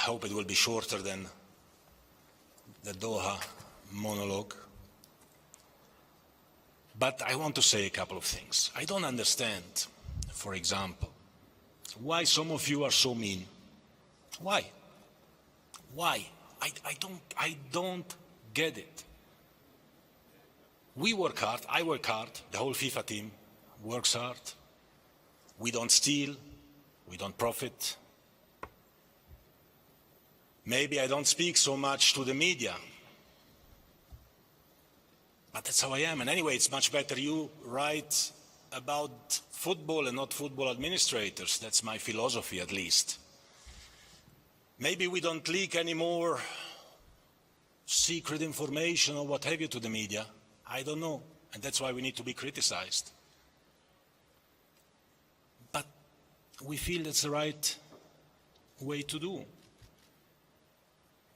hope it will be shorter than the Doha monologue. But I want to say a couple of things. I don't understand, for example, why some of you are so mean. Why? Why? I don't get it. We work hard, I work hard, the whole FIFA team works hard. We don't steal, we don't profit. Maybe I don't speak so much to the media, but that's how I am. And anyway, it's much better you write about football and not football administrators. That's my philosophy, at least. Maybe we don't leak any more secret information or what have you to the media. I don't know. And that's why we need to be criticized. But we feel that's the right way to do.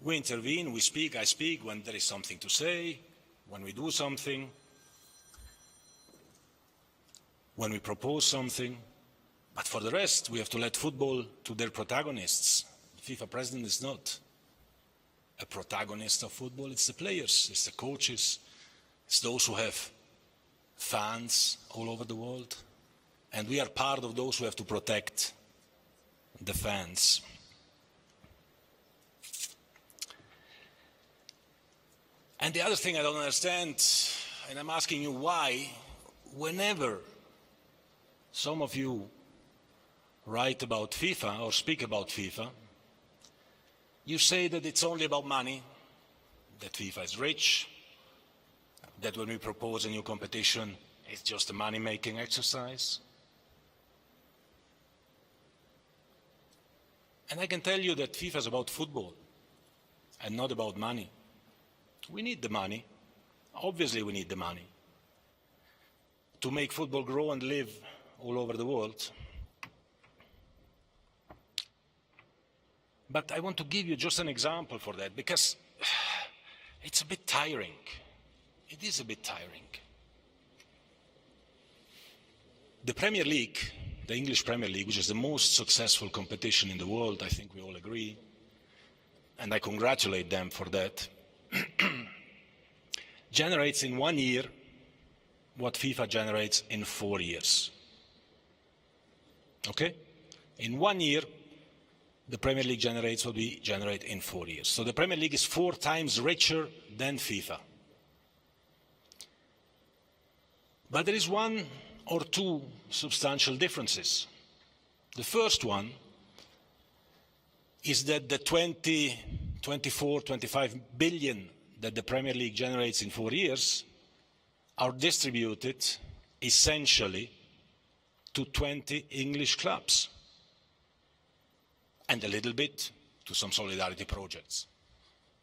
We intervene, we speak, I speak when there is something to say, when we do something, when we propose something. But for the rest, we have to let football to their protagonists. The FIFA president is not a protagonist of football, it's the players, it's the coaches, it's those who have fans all over the world. And we are part of those who have to protect the fans. And the other thing I don't understand, and I'm asking you why, whenever some of you write about FIFA or speak about FIFA, you say that it's only about money, that FIFA is rich, that when we propose a new competition, it's just a money-making exercise. And I can tell you that FIFA is about football and not about money. We need the money. Obviously we need the money to make football grow and live all over the world. But I want to give you just an example for that, because it's a bit tiring. It is a bit tiring. The Premier League, the English Premier League, which is the most successful competition in the world, I think we all agree, and I congratulate them for that, generates in 1 year what FIFA generates in 4 years. Okay? In 1 year, the Premier League generates what we generate in 4 years. So the Premier League is 4 times richer than FIFA. But there is one or two substantial differences. The first one is that the 24, 25 billion that the Premier League generates in 4 years are distributed essentially to 20 English clubs and a little bit to some solidarity projects.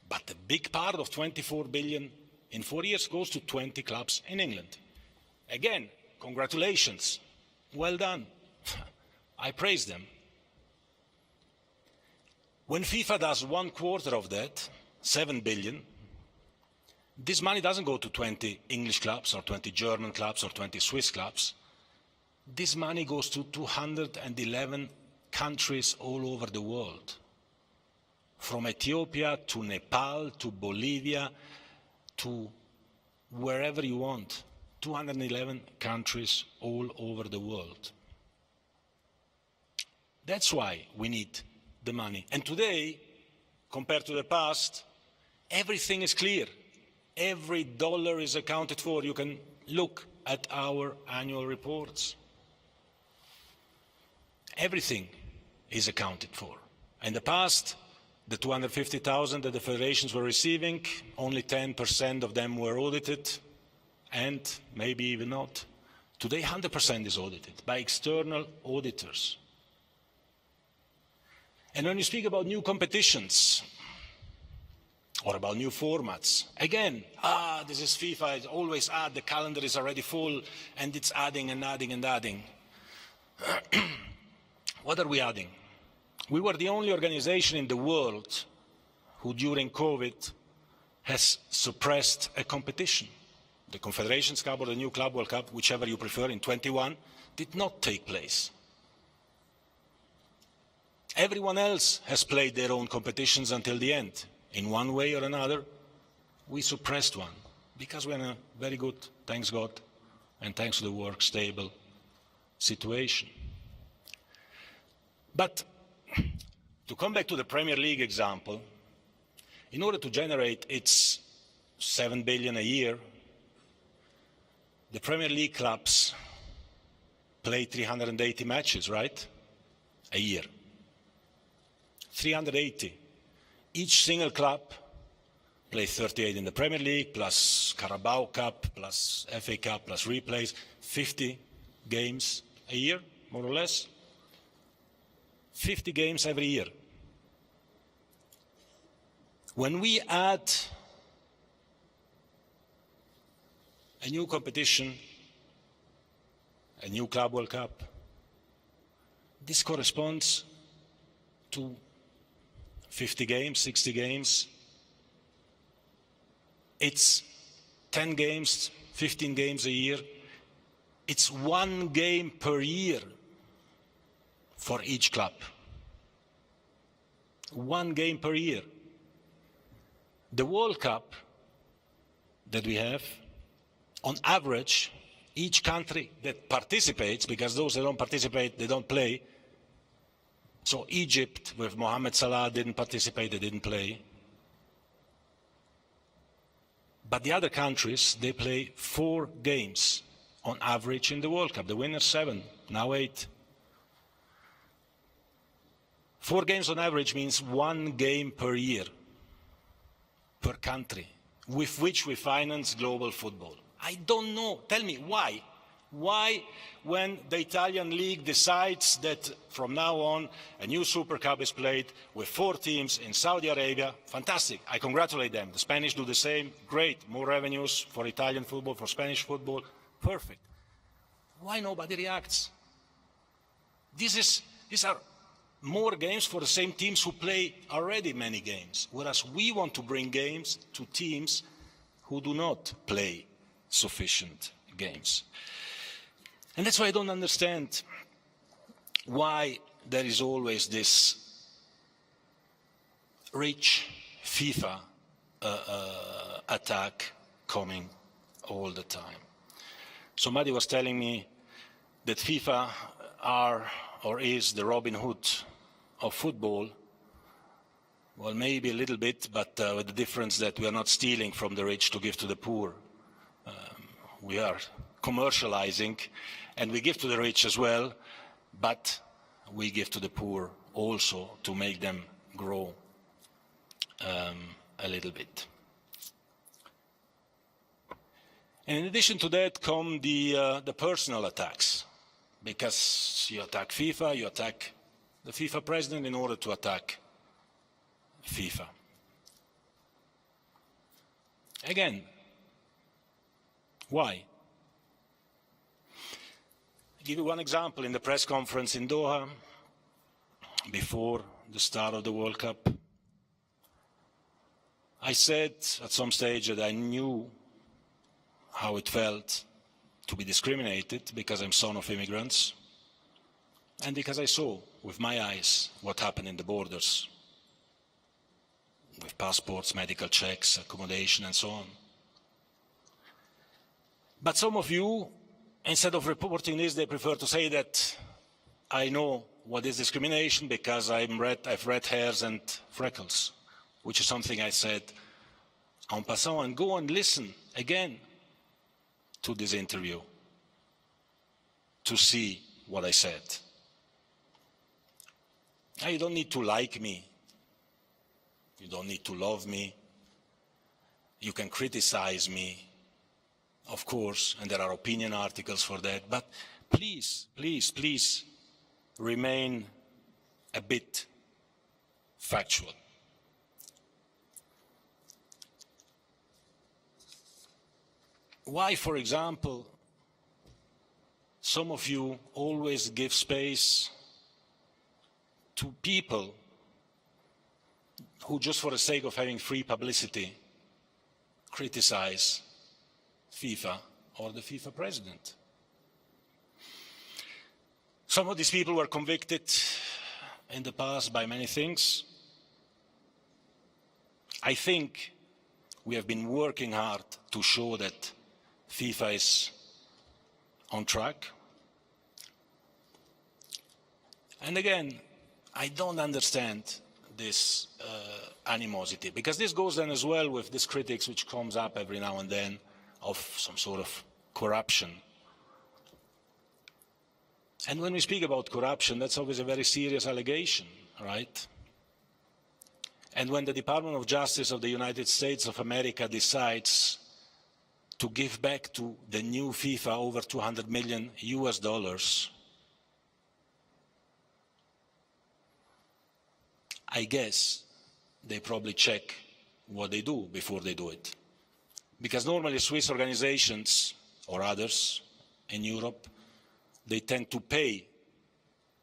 But the big part of 24 billion in 4 years goes to 20 clubs in England. Again, congratulations, well done. I praise them. When FIFA does 1/4 of that, 7 billion, this money doesn't go to 20 English clubs or 20 German clubs or 20 Swiss clubs. This money goes to 211 countries all over the world. From Ethiopia to Nepal to Bolivia to wherever you want. 211 countries all over the world. That's why we need the money. And today, compared to the past, everything is clear. Every dollar is accounted for. You can look at our annual reports. Everything is accounted for. In the past, the 250,000 that the federations were receiving, only 10% of them were audited, and maybe even not. Today, 100% is audited by external auditors. And when you speak about new competitions or about new formats, again, this is FIFA, it's always the calendar is already full, and it's adding and adding and adding. What are we adding? We were the only organization in the world who, during COVID, has suppressed a competition. The Confederations Cup or the new Club World Cup, whichever you prefer, in 21, did not take place. Everyone else has played their own competitions until the end. In one way or another, we suppressed one because we're in a very good, thanks God, and thanks to the work, stable situation. But to come back to the Premier League example, in order to generate its 7 billion a year, the Premier League clubs play 380 matches, right? A year. 380. Each single club plays 38 in the Premier League, plus Carabao Cup, plus FA Cup, plus replays, 50 games a year, more or less. 50 games every year. When we add a new competition, a new Club World Cup, this corresponds to 50 games, 60 games. It's 10 games, 15 games a year. It's 1 game per year for each club. 1 game per year. The World Cup that we have, on average, each country that participates, because those that don't participate, they don't play. So Egypt, with Mohamed Salah, didn't participate, they didn't play. But the other countries, they play 4 games on average in the World Cup. The winners 7, now 8. 4 games on average means 1 game per year, per country, with which we finance global football. I don't know. Tell me why. Why, when the Italian league decides that from now on a new Super Cup is played with 4 teams in Saudi Arabia, fantastic, I congratulate them. The Spanish do the same, great, more revenues for Italian football, for Spanish football, perfect. Why nobody reacts? These are more games for the same teams who play already many games, whereas we want to bring games to teams who do not play sufficient games. And that's why I don't understand why there is always this rich FIFA attack coming all the time. Somebody was telling me that FIFA are or is the Robin Hood of football. Well, maybe a little bit, but with the difference that we are not stealing from the rich to give to the poor. We are commercializing, and we give to the rich as well, but we give to the poor also to make them grow a little bit. And in addition to that come the personal attacks, because you attack FIFA, you attack the FIFA president in order to attack FIFA. Again, why? I'll give you one example. In the press conference in Doha, before the start of the World Cup, I said at some stage that I knew how it felt to be discriminated because I'm son of immigrants and because I saw with my eyes what happened in the borders with passports, medical checks, accommodation and so on. But some of you, instead of reporting this, they prefer to say that I know what is discrimination because I've red hairs and freckles, which is something I said en passant. And go and listen again to this interview to see what I said. Now, you don't need to like me. You don't need to love me. You can criticize me, of course, and there are opinion articles for that, but please, please, please remain a bit factual. Why, for example, some of you always give space to people who, just for the sake of having free publicity, criticize FIFA or the FIFA president? Some of these people were convicted in the past by many things. I think we have been working hard to show that FIFA is on track. And again, I don't understand this animosity, because this goes then as well with this critics which comes up every now and then of some sort of corruption. And when we speak about corruption, that's always a very serious allegation, right? And when the Department of Justice of the United States of America decides to give back to the new FIFA over $200 million US, I guess they probably check what they do before they do it. Because normally Swiss organizations or others in Europe, they tend to pay,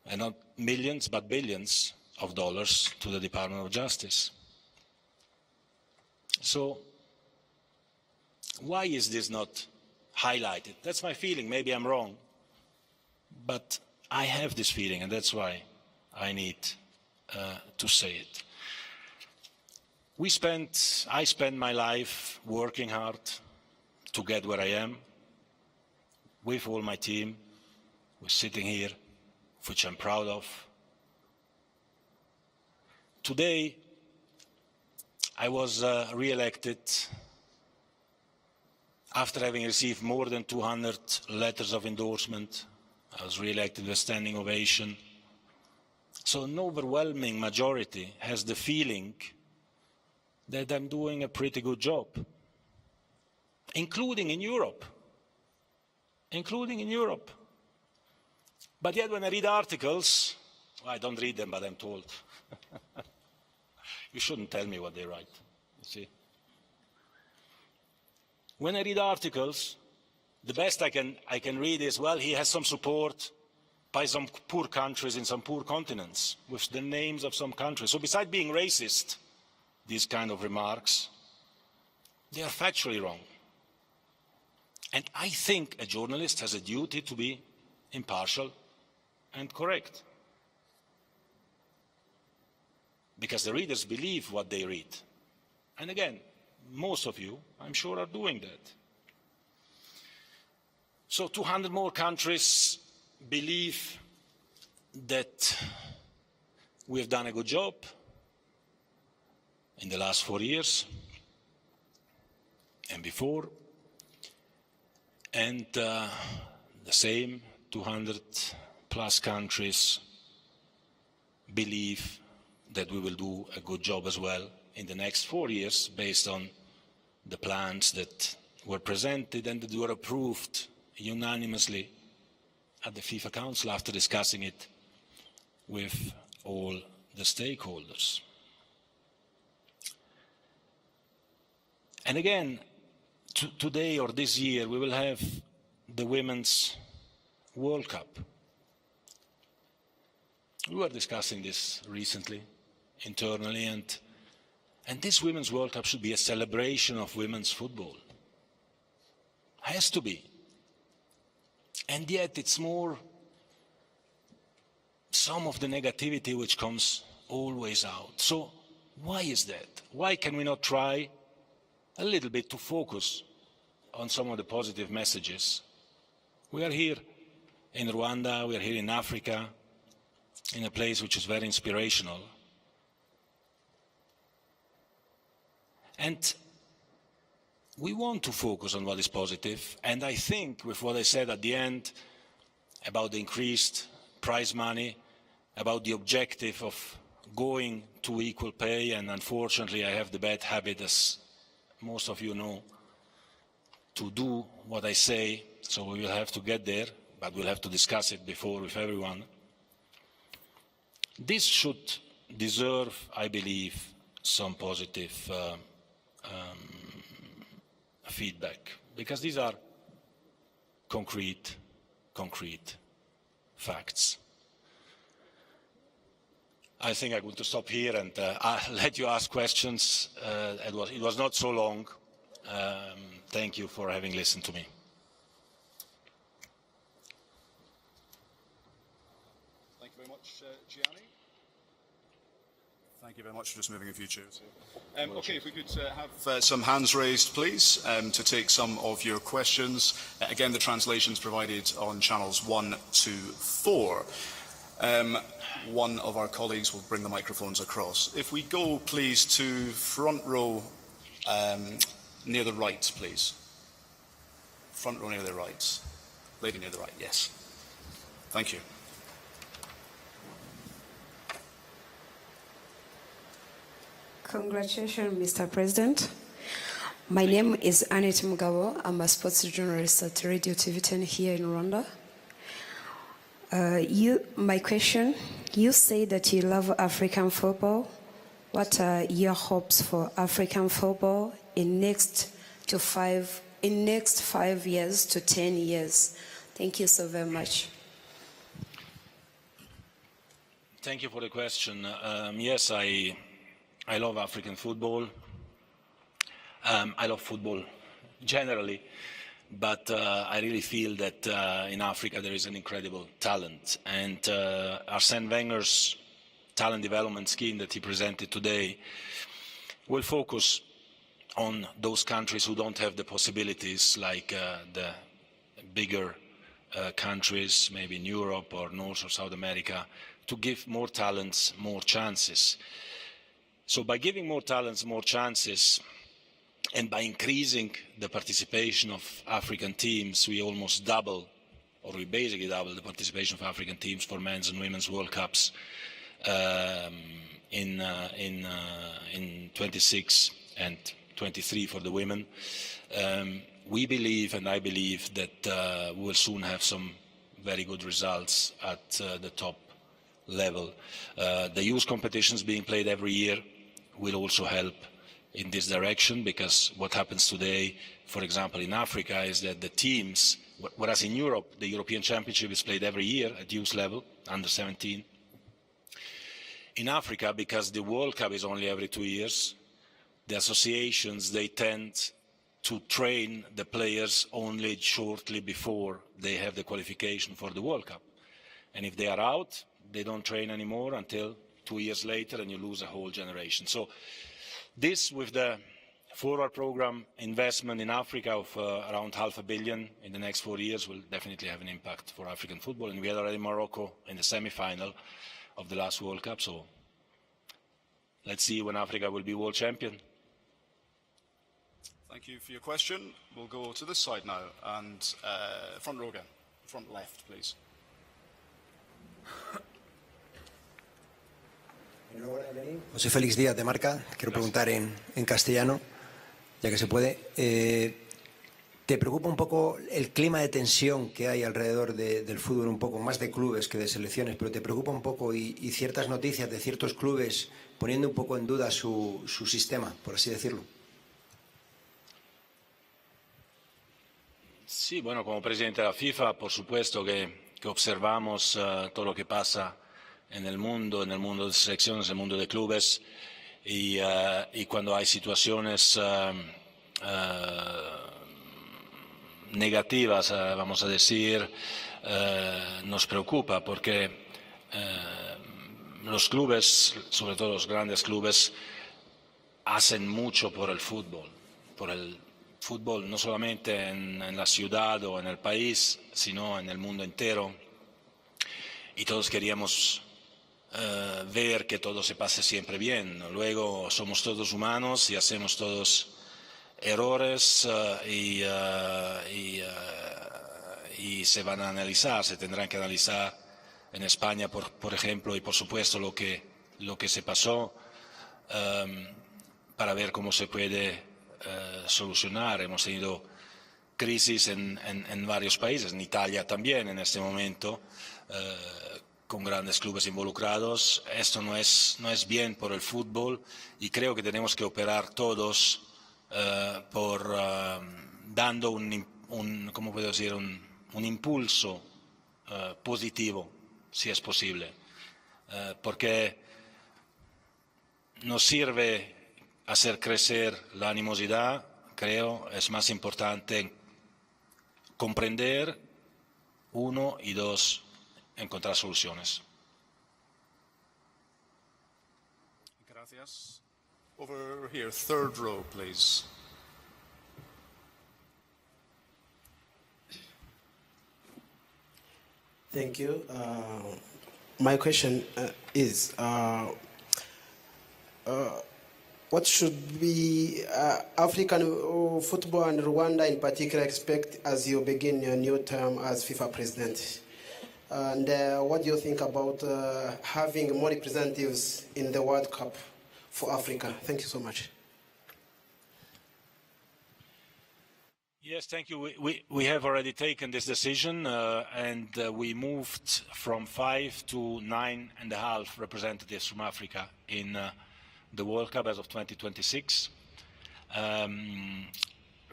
and not millions, but billions of dollars to the Department of Justice. So why is this not highlighted? That's my feeling. Maybe I'm wrong, but I have this feeling, and that's why I need to say it. I spent my life working hard to get where I am, with all my team. We're sitting here, which I'm proud of. Today, I was re-elected after having received more than 200 letters of endorsement. I was re-elected with a standing ovation. So an overwhelming majority has the feeling that I'm doing a pretty good job, including in Europe. But yet when I read articles, well, I don't read them, but I'm told. You shouldn't tell me what they write, you see. When I read articles, the best I can read is, well, he has some support by some poor countries in some poor continents, with the names of some countries. So besides being racist, these kind of remarks, they are factually wrong. And I think a journalist has a duty to be impartial and correct, because the readers believe what they read. And again, most of you, I'm sure, are doing that. So 200 more countries believe that we have done a good job in the last 4 years and before, and the same 200 plus countries believe that we will do a good job as well in the next 4 years, based on the plans that were presented and that were approved unanimously at the FIFA Council after discussing it with all the stakeholders. And again, today or this year, we will have the Women's World Cup. We were discussing this recently, internally, and this Women's World Cup should be a celebration of women's football. Has to be. And yet it's more some of the negativity which comes always out. So why is that? Why can we not try a little bit to focus on some of the positive messages? We are here in Rwanda, we are here in Africa, in a place which is very inspirational. And we want to focus on what is positive, and I think with what I said at the end about the increased prize money, about the objective of going to equal pay, and unfortunately I have the bad habit, as most of you know, to do what I say, so we will have to get there, but we'll have to discuss it before with everyone. This should deserve, I believe, some positive feedback, because these are concrete facts. I think I'm going to stop here and I'll let you ask questions. It was not so long. Thank you for having listened to me. Thank you very much, Gianni. Thank you very much for just moving a few chairs. Okay, if we could have some hands raised, please, to take some of your questions. Again, the translation's provided on channels 1 to 4. One of our colleagues will bring the microphones across. If we go, please, to front row near the right, please. Front row near the right. Lady near the right, yes. Thank you. Congratulations, Mr. President. My name is Annette Mugabo. I'm a sports journalist at Radio TV 10 here in Rwanda. My question, you say that you love African football. What are your hopes for African football in next 5 years to 10 years? Thank you so very much. Thank you for the question. Yes, I love African football. I love football generally, but I really feel that in Africa there is an incredible talent. And Arsene Wenger's talent development scheme that he presented today will focus on those countries who don't have the possibilities, like the bigger countries, maybe in Europe or North or South America, to give more talents more chances. So by giving more talents more chances and by increasing the participation of African teams, we almost double, or we basically double the participation of African teams for men's and women's World Cups in 26 and 23 for the women. We believe, and I believe, that we will soon have some very good results at the top level. The youth competitions being played every year will also help in this direction, because what happens today, for example, in Africa, is that the teams, whereas in Europe, the European Championship is played every year at youth level, under 17. In Africa, because the World Cup is only every 2 years, the associations, they tend to train the players only shortly before they have the qualification for the World Cup. And if they are out, they don't train anymore until 2 years later, and you lose a whole generation. So this, with the forward program investment in Africa of around $500 million in the next 4 years, will definitely have an impact for African football. And we had already Morocco in the semi-final of the last World Cup. So let's see when Africa will be world champion. Thank you for your question. We'll go to this side now, and front row again. Front left, please. José Félix Díaz de Marca, quiero preguntar en castellano, ya que se puede. ¿Te preocupa un poco el clima de tensión que hay alrededor del fútbol, un poco más de clubes que de selecciones, pero te preocupa un poco y ciertas noticias de ciertos clubes poniendo un poco en duda su sistema, por así decirlo? Sí, bueno, como presidente de la FIFA, por supuesto que observamos todo lo que pasa en el mundo de selecciones, en el mundo de clubes, y cuando hay situaciones negativas, vamos a decir, nos preocupa, porque los clubes, sobre todo los grandes clubes, hacen mucho por el fútbol no solamente en la ciudad o en el país, sino en el mundo entero, y todos queríamos ver que todo se pase siempre bien. Luego somos todos humanos y hacemos todos errores y se van a analizar, se tendrán que analizar en España, por ejemplo, y por supuesto lo que se pasó, para ver cómo se puede solucionar. Hemos tenido crisis en varios países, en Italia también en este momento, con grandes clubes involucrados. Esto no es bien por el fútbol, y creo que tenemos que operar todos dando ¿cómo puedo decir? un impulso positivo, si es posible, porque nos sirve hacer crecer la animosidad. Creo es más importante comprender, uno, y dos, encontrar soluciones. Yes. Over here, third row, please. Thank you. My question is, what should be African football and Rwanda in particular expect as you begin your new term as FIFA president? And what do you think about having more representatives in the World Cup for Africa? Thank you so much. Yes, thank you. We have already taken this decision, and we moved from 5 to 9.5 representatives from Africa in the World Cup as of 2026.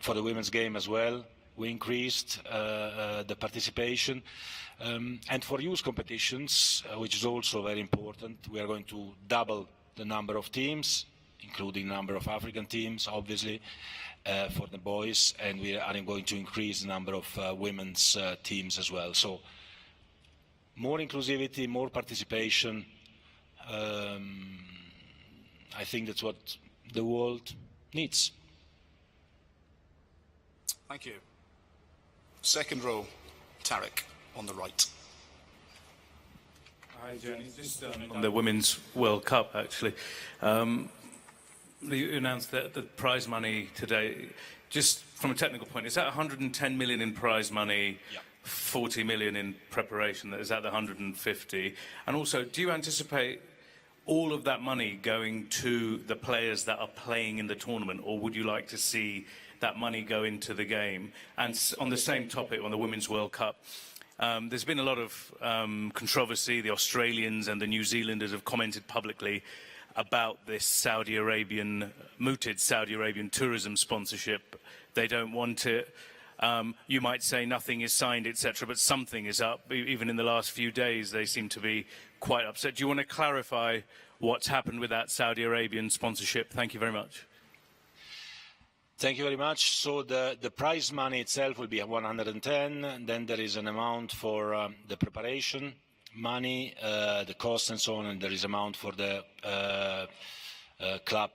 For the women's game as well, we increased the participation. And for youth competitions, which is also very important, we are going to double the number of teams, including number of African teams, obviously, for the boys, and we are going to increase the number of women's teams as well. So more inclusivity, more participation. I think that's what the world needs. Thank you. Second row, Tarek, on the right. Hi, Jenny. Just on the Women's World Cup, actually. You announced that the prize money today, just from a technical point, is that 110 million in prize money, Yeah. 40 million in preparation? Is that the 150? And also, do you anticipate all of that money going to the players that are playing in the tournament, or would you like to see that money go into the game? And on the same topic, on the Women's World Cup, there's been a lot of controversy. The Australians and the New Zealanders have commented publicly about this mooted Saudi Arabian tourism sponsorship. They don't want it. You might say nothing is signed, etc., but something is up. Even in the last few days, they seem to be quite upset. Do you want to clarify what's happened with that Saudi Arabian sponsorship? Thank you very much. Thank you very much. So the prize money itself will be 110, and then there is an amount for the preparation money, the cost and so on, and there is amount for the club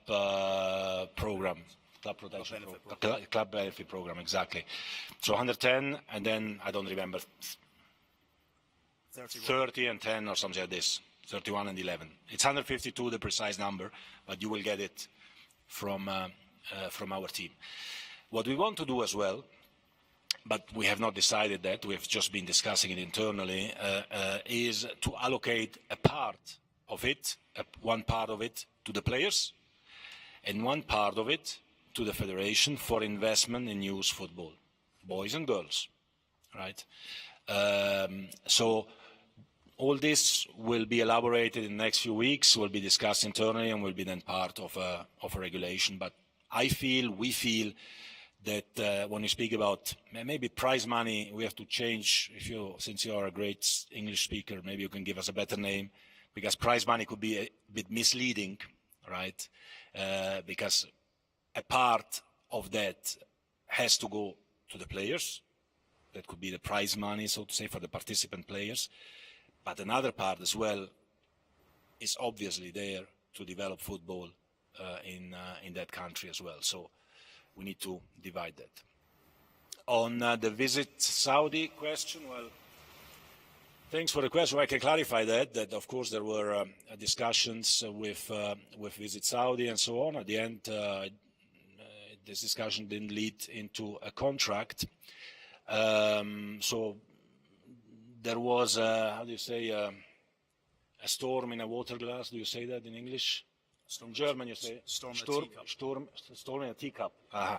program, club protection, club benefit program, exactly. So 110, and then I don't remember, 30 and 10 or something like this, 31 and 11. It's 152, the precise number, but you will get it from our team. What we want to do as well, but we have not decided that, we have just been discussing it internally, is to allocate a part of it, one part of it to the players, and one part of it to the federation for investment in youth football, boys and girls, right? So all this will be elaborated in the next few weeks, will be discussed internally, and will be then part of a regulation. But we feel that when you speak about maybe prize money, we have to change. Since you are a great English speaker, maybe you can give us a better name, because prize money could be a bit misleading, right? Because a part of that has to go to the players. That could be the prize money, so to say, for the participant players. But another part as well is obviously there to develop football in that country as well. So we need to divide that. On the visit Saudi question, well, thanks for the question. I can clarify that of course there were discussions with Visit Saudi and so on. At the end, this discussion didn't lead into a contract. So there was, how do you say, a storm in a water glass. Do you say that in English? In German you say storm in a teacup. Yeah.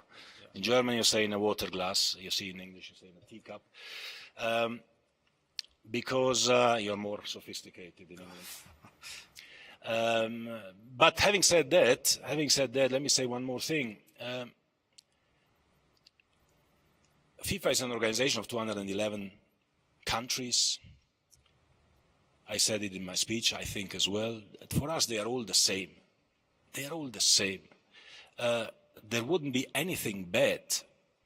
In German you say in a water glass. You see in English you say in a teacup. Because you're more sophisticated in English. But having said that, let me say one more thing. FIFA is an organization of 211 countries. I said it in my speech, I think as well. For us, they are all the same. They are all the same. There wouldn't be anything bad,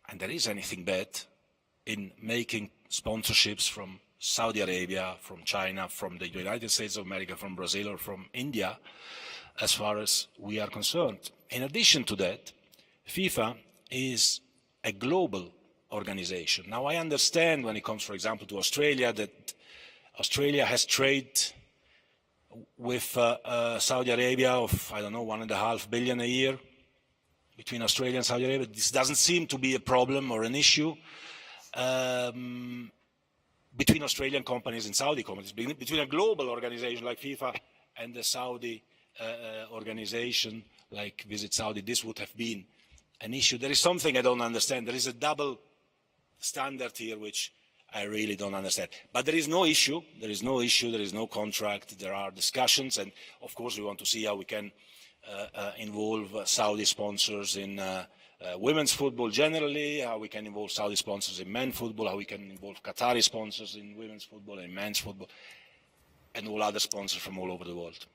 and there is anything bad, in making sponsorships from Saudi Arabia, from China, from the United States of America, from Brazil, or from India, as far as we are concerned. In addition to that, FIFA is a global organization. Now, I understand when it comes, for example, to Australia, that Australia has trade with Saudi Arabia of, I don't know, $1.5 billion a year between Australia and Saudi Arabia. This doesn't seem to be a problem or an issue between Australian companies and Saudi companies. Between a global organization like FIFA and the Saudi organization like Visit Saudi, this would have been an issue. There is something I don't understand. There is a double standard here which I really don't understand. But there is no issue. There is no issue. There is no contract. There are discussions, and of course we want to see how we can involve Saudi sponsors in women's football generally, how we can involve Saudi sponsors in men's football, how we can involve Qatari sponsors in women's football and men's football, and all other sponsors from all over the world.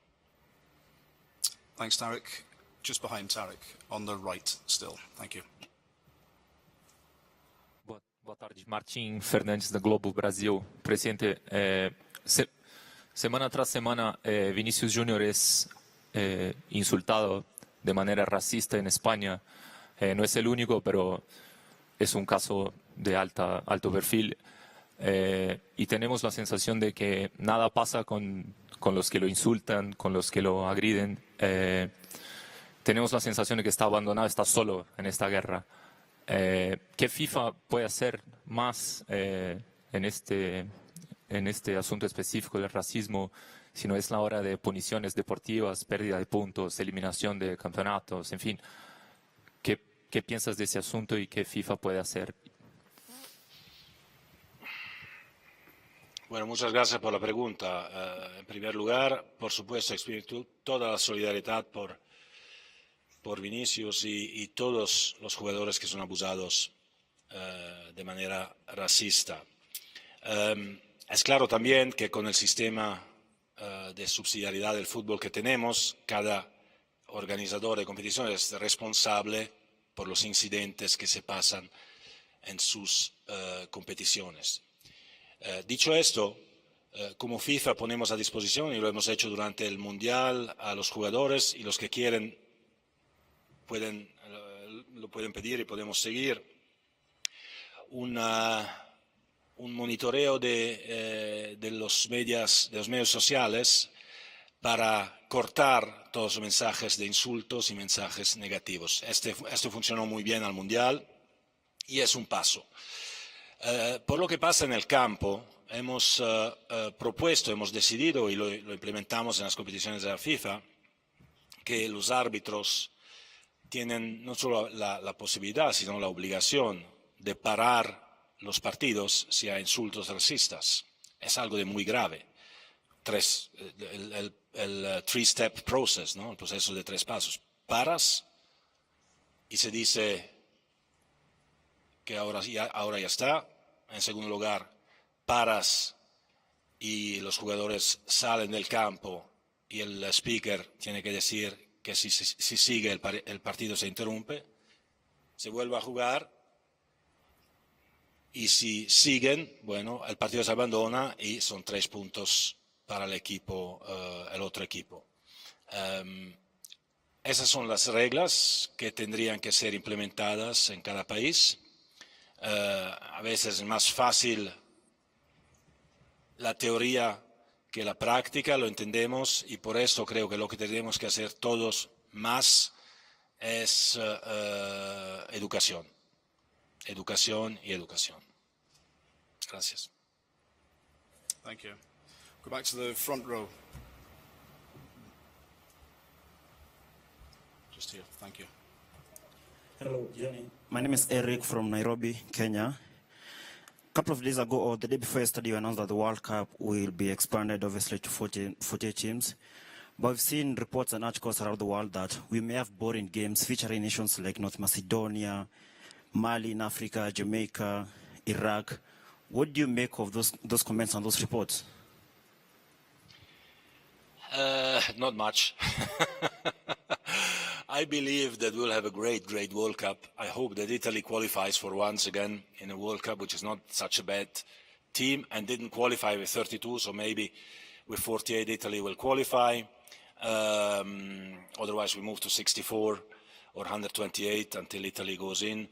Thanks, Tarek. Just behind Tarek, on the right still. Thank you. Boa tarde, Martim Fernandes da Globo Brasil. Presidente, semana tras semana Vinicius Junior es insultado de manera racista en España. No es el único, pero es un caso de alto perfil. Y tenemos la sensación de que nada pasa con los que lo insultan, con los que lo agriden. Tenemos la sensación de que está abandonado, está solo en esta guerra. ¿Qué FIFA puede hacer más en este asunto específico del racismo, si no es la hora de puniciones deportivas, pérdida de puntos, eliminación de campeonatos, en fin? ¿Qué piensas de ese asunto y qué FIFA puede hacer? Bueno, muchas gracias por la pregunta. En primer lugar, por supuesto, exprimer toda la solidaridad por Vinicius y todos los jugadores que son abusados de manera racista. Es claro también que con el sistema de subsidiariedad del fútbol que tenemos, cada organizador de competiciones es responsable por los incidentes que se pasan en sus competiciones. Dicho esto, como FIFA ponemos a disposición, y lo hemos hecho durante el Mundial, a los jugadores, y los que quieren lo pueden pedir y podemos seguir, un monitoreo de los medios sociales para cortar todos los mensajes de insultos y mensajes negativos. Esto funcionó muy bien al Mundial y es un paso. Por lo que pasa en el campo, hemos propuesto, hemos decidido y lo implementamos en las competiciones de la FIFA, que los árbitros tienen no solo la posibilidad, sino la obligación de parar los partidos si hay insultos racistas. Es algo de muy grave. El three-step process, ¿no? El proceso de 3 pasos. Paras y se dice que ahora ya está. En segundo lugar, paras y los jugadores salen del campo y el speaker tiene que decir que si sigue el partido se interrumpe, se vuelve a jugar y si siguen, bueno, el partido se abandona y son 3 puntos para el otro equipo. Esas son las reglas que tendrían que ser implementadas en cada país. A veces es más fácil la teoría que la práctica, lo entendemos, y por eso creo que lo que tenemos que hacer todos más es educación. Educación y educación. Gracias. Thank you. Go back to the front row. Just here. Thank you. Hello, Johnny. My name is Eric from Nairobi, Kenya. A couple of days ago, or the day before yesterday, you announced that the World Cup will be expanded, obviously, to 48 teams. But we've seen reports and articles around the world that we may have boring games featuring nations like North Macedonia, Mali in Africa, Jamaica, Iraq. What do you make of those comments and those reports? Not much. I believe that we'll have a great World Cup. I hope that Italy qualifies for once again in a World Cup, which is not such a bad team, and didn't qualify with 32, so maybe with 48 Italy will qualify. Otherwise, we move to 64 or 128 until Italy goes in.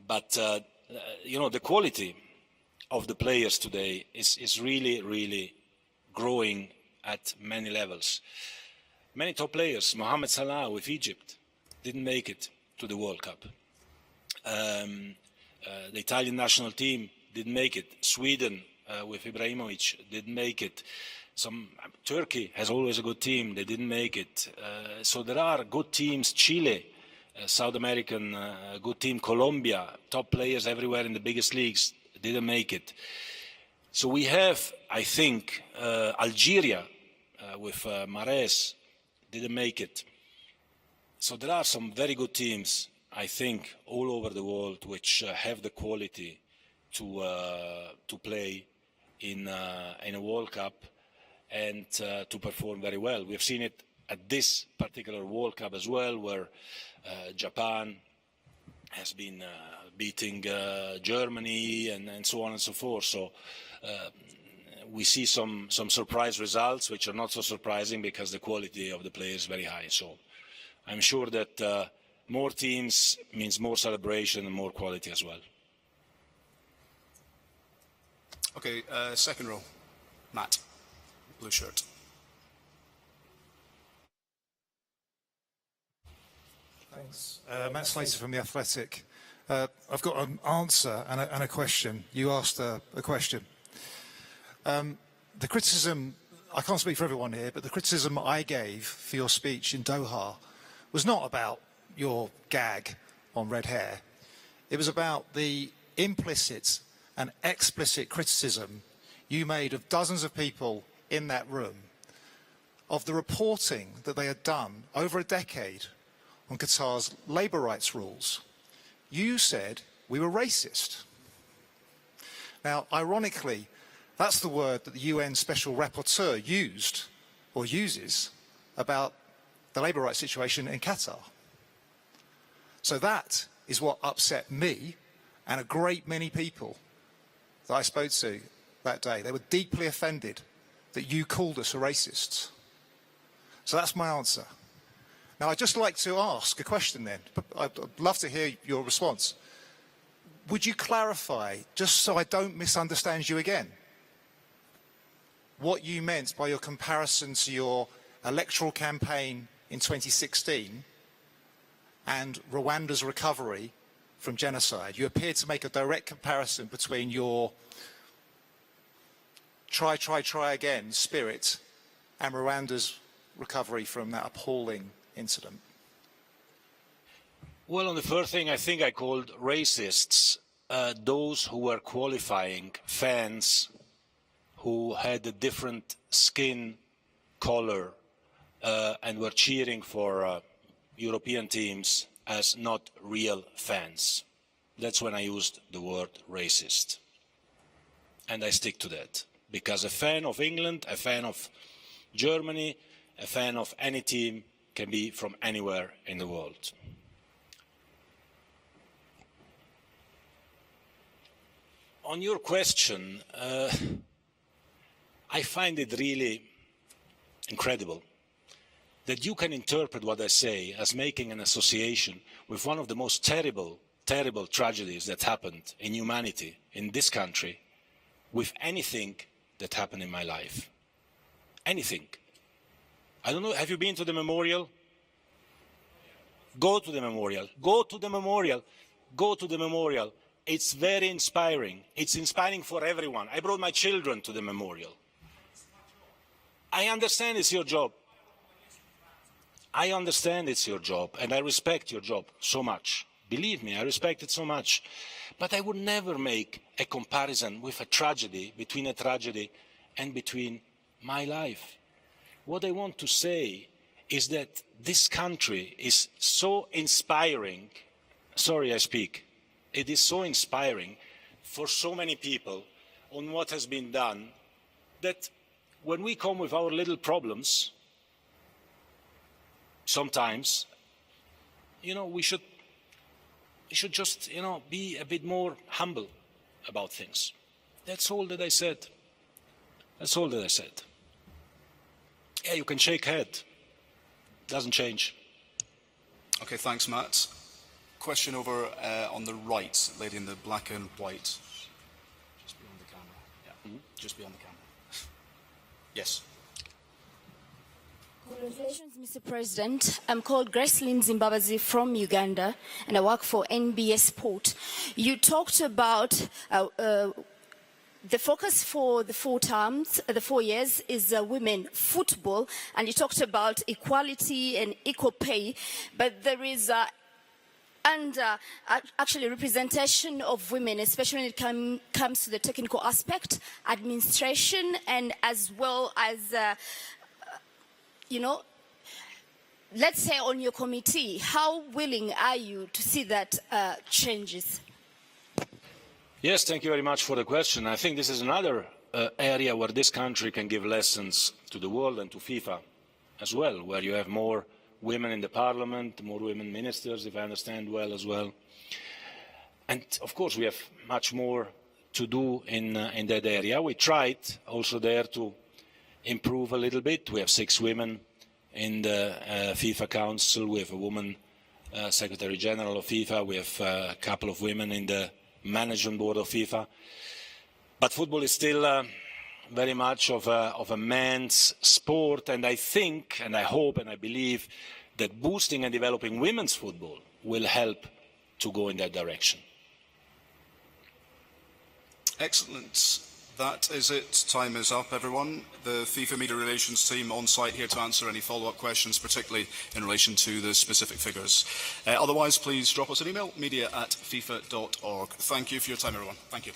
But the quality of the players today is really, really growing at many levels. Many top players, Mohamed Salah with Egypt, didn't make it to the World Cup. The Italian national team didn't make it. Sweden with Ibrahimovic didn't make it. Turkey has always a good team. They didn't make it. So there are good teams. Chile, South American good team. Colombia, top players everywhere in the biggest leagues, didn't make it. So we have, I think, Algeria with Mahrez didn't make it. So there are some very good teams, I think, all over the world which have the quality to play in a World Cup and to perform very well. We've seen it at this particular World Cup as well, where Japan has been beating Germany and so on and so forth. So we see some surprise results, which are not so surprising because the quality of the players is very high. So I'm sure that more teams means more celebration and more quality as well. Okay, second row, Matt, blue shirt. Thanks. Matt Slater from The Athletic. I've got an answer and a question. You asked a question. The criticism, I can't speak for everyone here, but the criticism I gave for your speech in Doha was not about your gag on red hair. It was about the implicit and explicit criticism you made of dozens of people in that room of the reporting that they had done over a decade on Qatar's labour rights rules. You said we were racist. Now, ironically, that's the word that the UN Special Rapporteur used or uses about the labour rights situation in Qatar. So that is what upset me and a great many people that I spoke to that day. They were deeply offended that you called us racists. So that's my answer. Now, I'd just like to ask a question then. I'd love to hear your response. Would you clarify, just so I don't misunderstand you again, what you meant by your comparison to your electoral campaign in 2016 and Rwanda's recovery from genocide? You appeared to make a direct comparison between your try again spirit and Rwanda's recovery from that appalling incident. Well, on the first thing, I think I called racists those who were qualifying fans who had a different skin color and were cheering for European teams as not real fans. That's when I used the word racist. And I stick to that. Because a fan of England, a fan of Germany, a fan of any team can be from anywhere in the world. On your question, I find it really incredible that you can interpret what I say as making an association with one of the most terrible tragedies that happened in humanity in this country with anything that happened in my life. Anything. I don't know, have you been to the memorial? Go to the memorial. Go to the memorial. Go to the memorial. It's very inspiring. It's inspiring for everyone. I brought my children to the memorial. I understand it's your job. I understand it's your job, and I respect your job so much. Believe me, I respect it so much. But I would never make a comparison with a tragedy, between a tragedy and between my life. What I want to say is that this country is so inspiring. Sorry, I speak. It is so inspiring for so many people on what has been done that when we come with our little problems, sometimes, we should just, be a bit more humble about things. That's all that I said. That's all that I said. Yeah, you can shake head. Doesn't change. Okay, thanks, Matt. Question over on the right, lady in the black and white. Just beyond the camera. Yeah, just beyond the camera. Yes. Congratulations, Mr. President. I'm called Gracelyn Zimbabazi from Uganda, and I work for NBA Sport. You talked about the focus for the 4 years is women football, and you talked about equality and equal pay, but there is actually representation of women, especially when it comes to the technical aspect, administration, and as well as let's say on your committee, how willing are you to see that changes? Yes, thank you very much for the question. I think this is another area where this country can give lessons to the world and to FIFA as well, where you have more women in the parliament, more women ministers, if I understand well as well. And of course we have much more to do in that area. We tried also there to improve a little bit. We have 6 women in the FIFA Council. We have a woman Secretary General of FIFA. We have a couple of women in the Management Board of FIFA. But football is still very much of a man's sport, and I think, and I hope, and I believe that boosting and developing women's football will help to go in that direction. Excellent. That is it. Time is up, everyone. The FIFA Media Relations team on site here to answer any follow-up questions, particularly in relation to the specific figures. Otherwise, please drop us an email, media@fifa.org. Thank you for your time, everyone. Thank you.